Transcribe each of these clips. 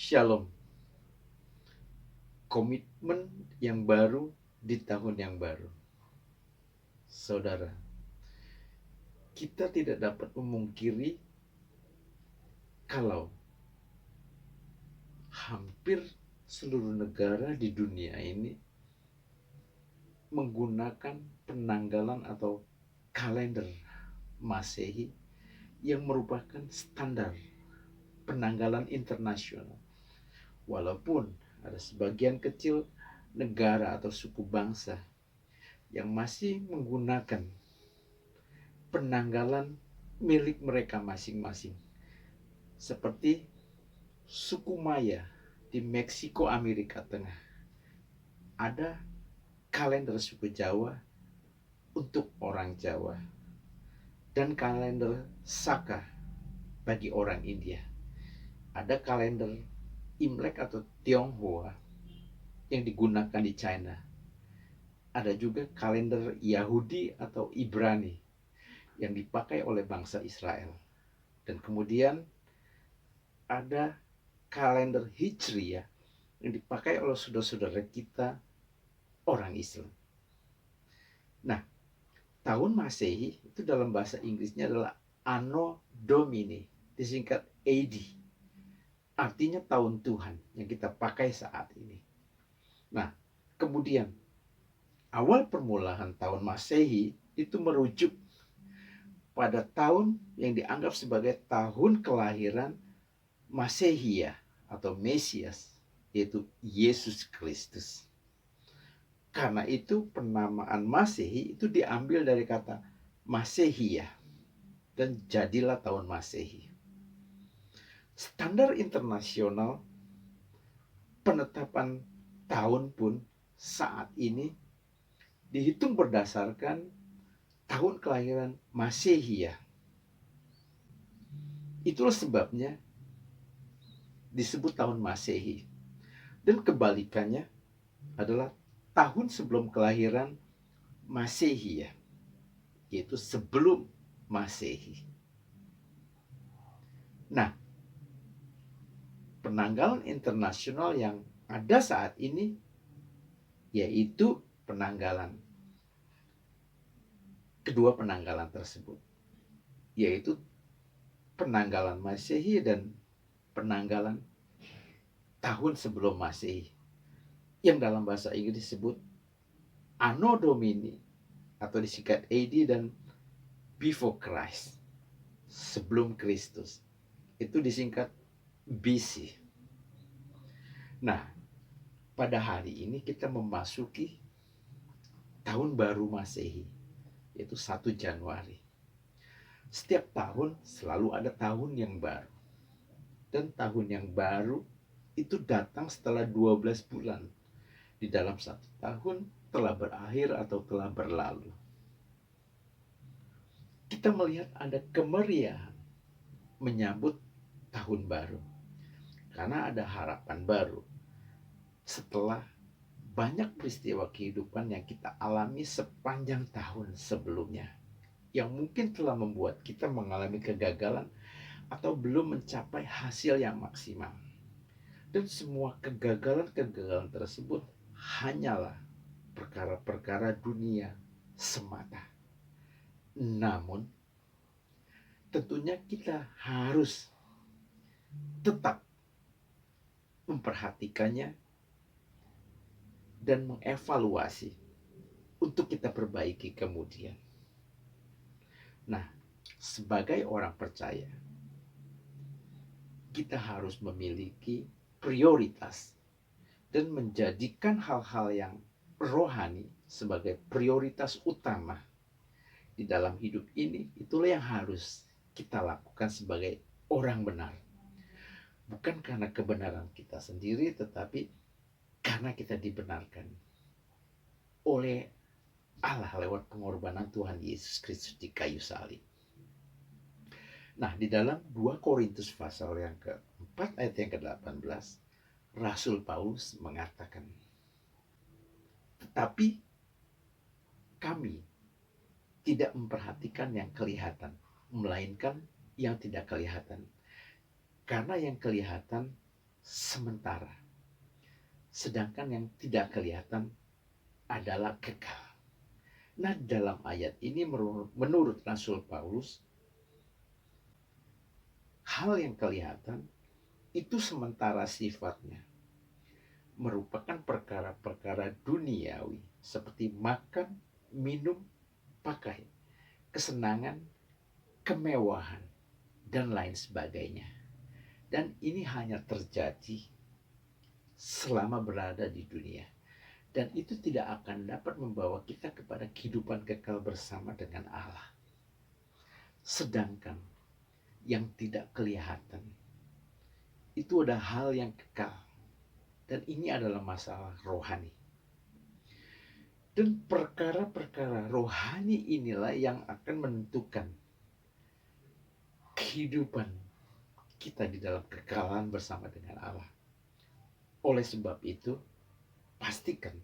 Shalom, komitmen yang baru di tahun yang baru. Saudara, kita tidak dapat memungkiri kalau hampir seluruh negara di dunia ini menggunakan penanggalan atau kalender Masehi yang merupakan standar penanggalan internasional. Walaupun ada sebagian kecil negara atau suku bangsa yang masih menggunakan penanggalan milik mereka masing-masing, seperti suku Maya di Meksiko, Amerika Tengah. Ada kalender suku Jawa untuk orang Jawa dan kalender Saka bagi orang India. Ada kalender Imlek atau Tionghoa yang digunakan di China. Ada juga kalender Yahudi atau Ibrani yang dipakai oleh bangsa Israel. Dan kemudian ada kalender Hijriah yang dipakai oleh saudara-saudara kita orang Islam. Nah, tahun Masehi itu dalam bahasa Inggrisnya adalah Anno Domini, disingkat AD. Artinya tahun Tuhan yang kita pakai saat ini. Nah, kemudian awal permulaan tahun Masehi itu merujuk pada tahun yang dianggap sebagai tahun kelahiran Masehia atau Mesias, yaitu Yesus Kristus. Karena itu penamaan Masehi itu diambil dari kata Masehia dan jadilah tahun Masehi. Standar internasional penetapan tahun pun saat ini dihitung berdasarkan tahun kelahiran Masehia. Itulah sebabnya disebut tahun Masehi. Dan kebalikannya adalah tahun sebelum kelahiran Masehia, yaitu sebelum Masehi. Nah, penanggalan internasional yang ada saat ini yaitu kedua penanggalan tersebut, yaitu penanggalan Masehi dan penanggalan tahun sebelum Masehi, yang dalam bahasa Inggris disebut Anno Domini atau disingkat AD dan Before Christ, sebelum Kristus, itu disingkat BC. Nah, pada hari ini kita memasuki tahun baru Masehi, yaitu 1 Januari. Setiap tahun selalu ada tahun yang baru. Dan tahun yang baru itu datang setelah 12 bulan. Di dalam 1 tahun telah berakhir atau telah berlalu. Kita melihat ada kemeriahan menyambut tahun baru. Karena ada harapan baru. Setelah banyak peristiwa kehidupan yang kita alami sepanjang tahun sebelumnya, yang mungkin telah membuat kita mengalami kegagalan atau belum mencapai hasil yang maksimal. Dan semua kegagalan-kegagalan tersebut hanyalah perkara-perkara dunia semata. Namun, tentunya kita harus tetap memperhatikannya dan mengevaluasi untuk kita perbaiki kemudian. Nah, sebagai orang percaya, kita harus memiliki prioritas dan menjadikan hal-hal yang rohani sebagai prioritas utama di dalam hidup ini. Itulah yang harus kita lakukan sebagai orang benar. Bukan karena kebenaran kita sendiri, tetapi karena kita dibenarkan oleh Allah lewat pengorbanan Tuhan Yesus Kristus di kayu salib. Nah, di dalam 2 Korintus pasal yang ke-4 ayat yang ke-18, Rasul Paulus mengatakan, tetapi kami tidak memperhatikan yang kelihatan, melainkan yang tidak kelihatan. Karena yang kelihatan sementara, sedangkan yang tidak kelihatan adalah kekal. Nah, dalam ayat ini menurut Rasul Paulus, hal yang kelihatan itu sementara sifatnya, merupakan perkara-perkara duniawi seperti makan, minum, pakai, kesenangan, kemewahan, dan lain sebagainya. Dan ini hanya terjadi selama berada di dunia. Dan itu tidak akan dapat membawa kita kepada kehidupan kekal bersama dengan Allah. Sedangkan yang tidak kelihatan itu adalah hal yang kekal. Dan ini adalah masalah rohani. Dan perkara-perkara rohani inilah yang akan menentukan kehidupan kita di dalam kekalahan bersama dengan Allah. Oleh sebab itu, pastikan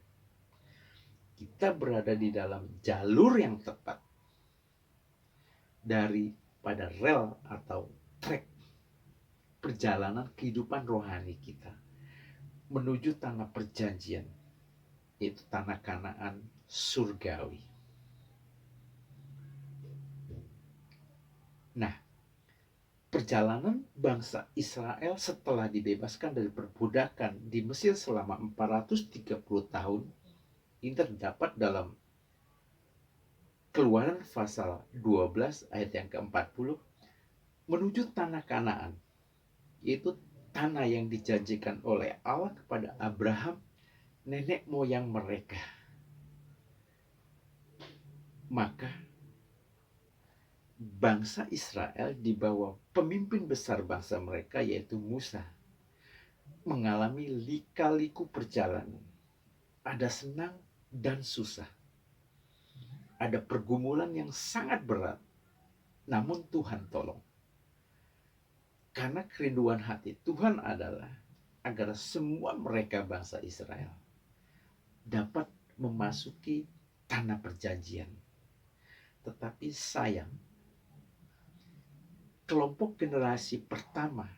kita berada di dalam jalur yang tepat daripada rel atau trek perjalanan kehidupan rohani kita menuju tanah perjanjian, yaitu tanah Kanaan surgawi. Nah, perjalanan bangsa Israel setelah dibebaskan dari perbudakan di Mesir selama 430 tahun ini terdapat dalam Keluaran pasal 12 ayat yang ke-40 menuju tanah Kanaan, yaitu tanah yang dijanjikan oleh Allah kepada Abraham, nenek moyang mereka. Maka bangsa Israel di bawah pemimpin besar bangsa mereka yaitu Musa mengalami lika-liku perjalanan. Ada senang dan susah. Ada pergumulan yang sangat berat. Namun Tuhan tolong. Karena kerinduan hati Tuhan adalah agar semua mereka bangsa Israel dapat memasuki tanah perjanjian. Tetapi sayang, kelompok generasi pertama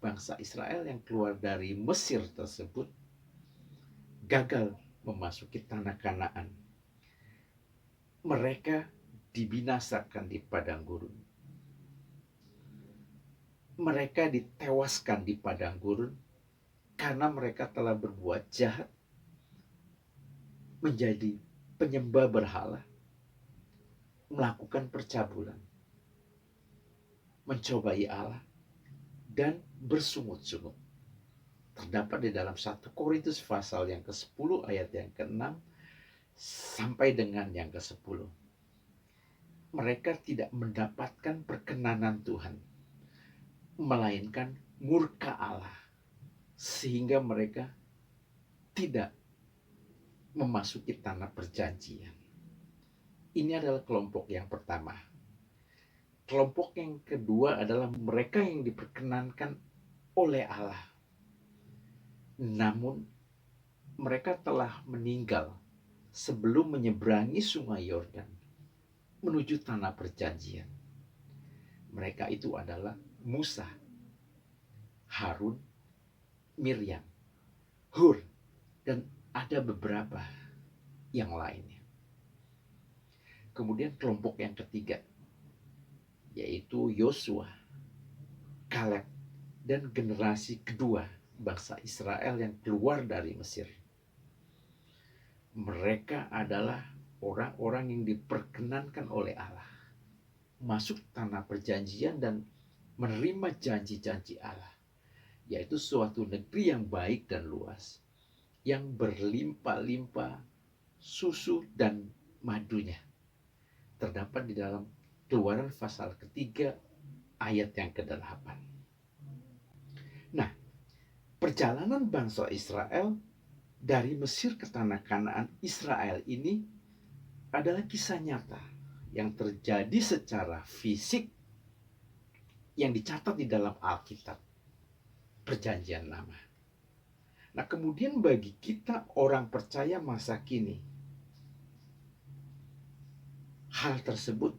bangsa Israel yang keluar dari Mesir tersebut gagal memasuki tanah Kanaan. Mereka dibinasakan di padang gurun. Mereka ditewaskan di padang gurun karena mereka telah berbuat jahat, menjadi penyembah berhala, melakukan percabulan, mencobai Allah, dan bersungut-sungut. Terdapat di dalam 1 Korintus pasal yang ke-10 ayat yang ke-6 sampai dengan yang ke-10. Mereka tidak mendapatkan perkenanan Tuhan, melainkan murka Allah, sehingga mereka tidak memasuki tanah perjanjian. Ini adalah kelompok yang pertama. Kelompok yang kedua adalah mereka yang diperkenankan oleh Allah. Namun mereka telah meninggal sebelum menyeberangi sungai Yordan menuju tanah perjanjian. Mereka itu adalah Musa, Harun, Miriam, Hur, dan ada beberapa yang lainnya. Kemudian kelompok yang ketiga, yaitu Yosua, Kaleb, dan generasi kedua bangsa Israel yang keluar dari Mesir. Mereka adalah orang-orang yang diperkenankan oleh Allah masuk tanah perjanjian dan menerima janji-janji Allah, yaitu suatu negeri yang baik dan luas, yang berlimpah-limpah susu dan madunya. Terdapat di dalam Keluaran pasal ketiga ayat yang ke-8. Nah, perjalanan bangsa Israel dari Mesir ke tanah Kanaan Israel ini adalah kisah nyata yang terjadi secara fisik yang dicatat di dalam Alkitab, Perjanjian Lama. Nah, kemudian bagi kita orang percaya masa kini, hal tersebut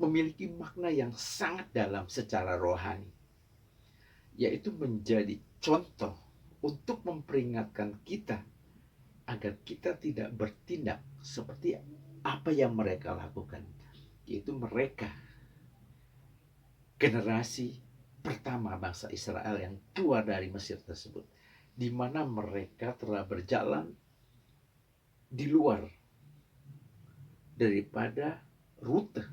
memiliki makna yang sangat dalam secara rohani. yaitu menjadi contoh untuk memperingatkan kita agar kita tidak bertindak seperti apa yang mereka lakukan, yaitu mereka generasi pertama bangsa Israel yang keluar dari Mesir tersebut, di mana mereka telah berjalan di luar daripada rute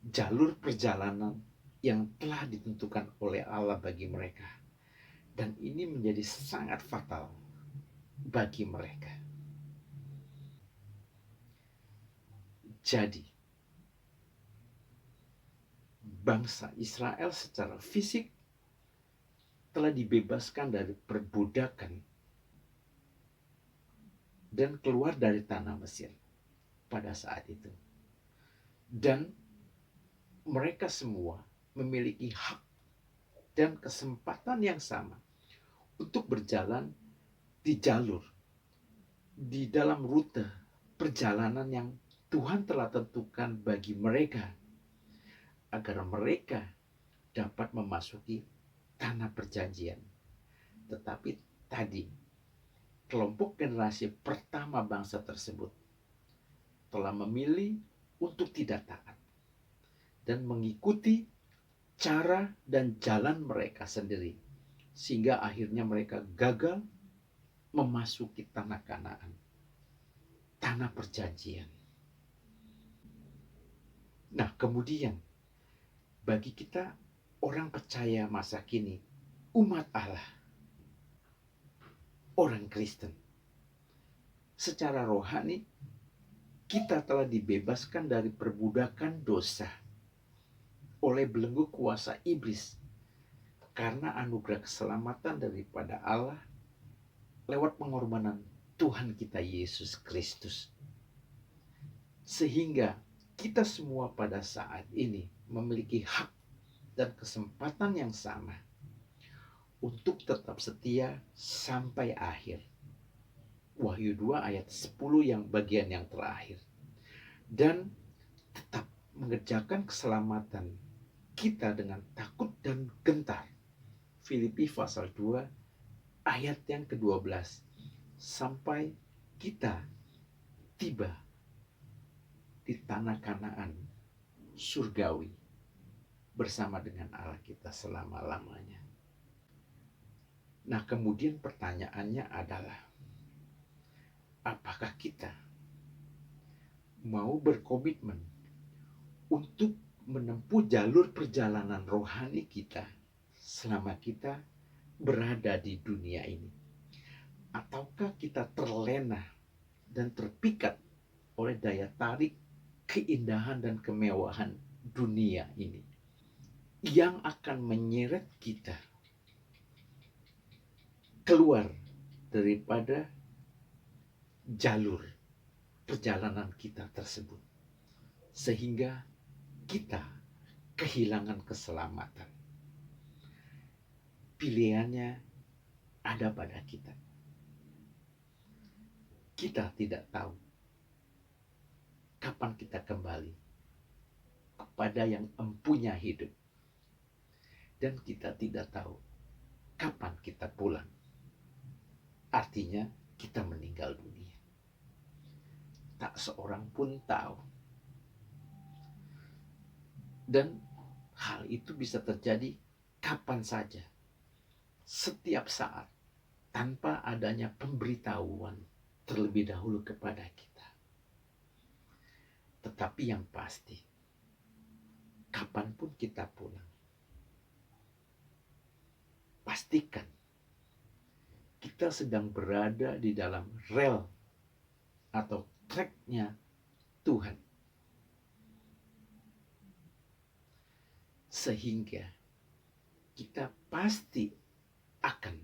jalur perjalanan yang telah ditentukan oleh Allah bagi mereka. Dan ini menjadi sangat fatal bagi mereka. Jadi, bangsa Israel secara fisik telah dibebaskan dari perbudakan dan keluar dari tanah Mesir pada saat itu. Dan mereka semua memiliki hak dan kesempatan yang sama untuk berjalan di jalur, di dalam rute perjalanan yang Tuhan telah tentukan bagi mereka, agar mereka dapat memasuki tanah perjanjian. Tetapi tadi, kelompok generasi pertama bangsa tersebut telah memilih untuk tidak taat dan mengikuti cara dan jalan mereka sendiri, sehingga akhirnya mereka gagal memasuki tanah Kanaan, tanah perjanjian. Nah, kemudian bagi kita orang percaya masa kini, umat Allah, orang Kristen, secara rohani kita telah dibebaskan dari perbudakan dosa oleh belenggu kuasa iblis karena anugerah keselamatan daripada Allah lewat pengorbanan Tuhan kita Yesus Kristus. Sehingga kita semua pada saat ini memiliki hak dan kesempatan yang sama untuk tetap setia sampai akhir. Wahyu 2 ayat 10 yang bagian yang terakhir. Dan tetap mengerjakan keselamatan kita dengan takut dan gentar. Filipi pasal 2 ayat yang ke-12. Sampai kita tiba di tanah Kanaan surgawi bersama dengan Allah kita selama-lamanya. Nah, kemudian pertanyaannya adalah, apakah kita mau berkomitmen untuk menempuh jalur perjalanan rohani kita selama kita berada di dunia ini? Ataukah kita terlena dan terpikat oleh daya tarik keindahan dan kemewahan dunia ini yang akan menyeret kita keluar daripada jalur perjalanan kita tersebut, sehingga kita kehilangan keselamatan? Pilihannya ada pada kita. Kita tidak tahu kapan kita kembali kepada yang empunya hidup, dan kita tidak tahu kapan kita pulang. Artinya kita meninggal dunia. Tak seorang pun tahu. Dan hal itu bisa terjadi kapan saja, setiap saat, tanpa adanya pemberitahuan terlebih dahulu kepada kita. Tetapi yang pasti, kapanpun kita pulang, pastikan kita sedang berada di dalam rel atau tracknya Tuhan. Sehingga kita pasti akan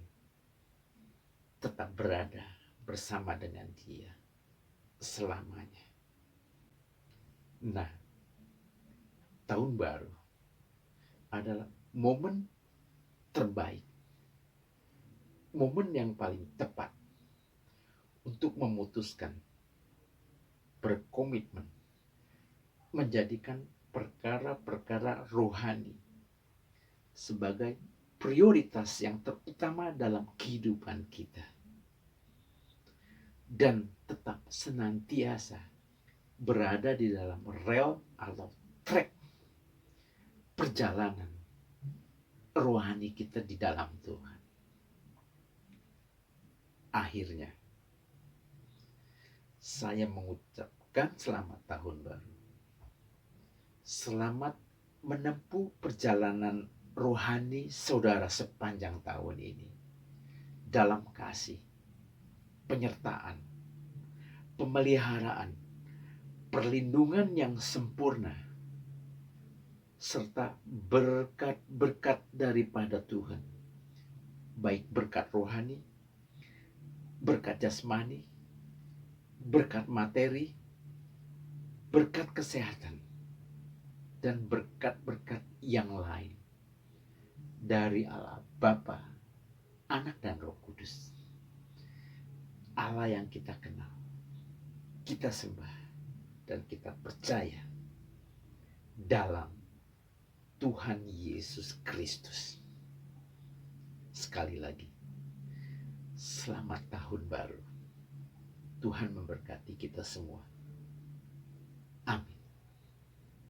tetap berada bersama dengan Dia selamanya. Nah, tahun baru adalah momen terbaik, momen yang paling tepat untuk memutuskan, berkomitmen, menjadikan perkara-perkara rohani sebagai prioritas yang terutama dalam kehidupan kita. Dan tetap senantiasa berada di dalam rel atau track perjalanan rohani kita di dalam Tuhan. Akhirnya, saya mengucapkan selamat tahun baru. Selamat menempuh perjalanan rohani saudara sepanjang tahun ini. Dalam kasih, penyertaan, pemeliharaan, perlindungan yang sempurna, serta berkat-berkat daripada Tuhan. Baik berkat rohani, berkat jasmani, berkat materi, berkat kesehatan, dan berkat-berkat yang lain dari Allah Bapa, Anak, dan Roh Kudus. Allah yang kita kenal, kita sembah, dan kita percaya dalam Tuhan Yesus Kristus. Sekali lagi, selamat tahun baru. Tuhan memberkati kita semua.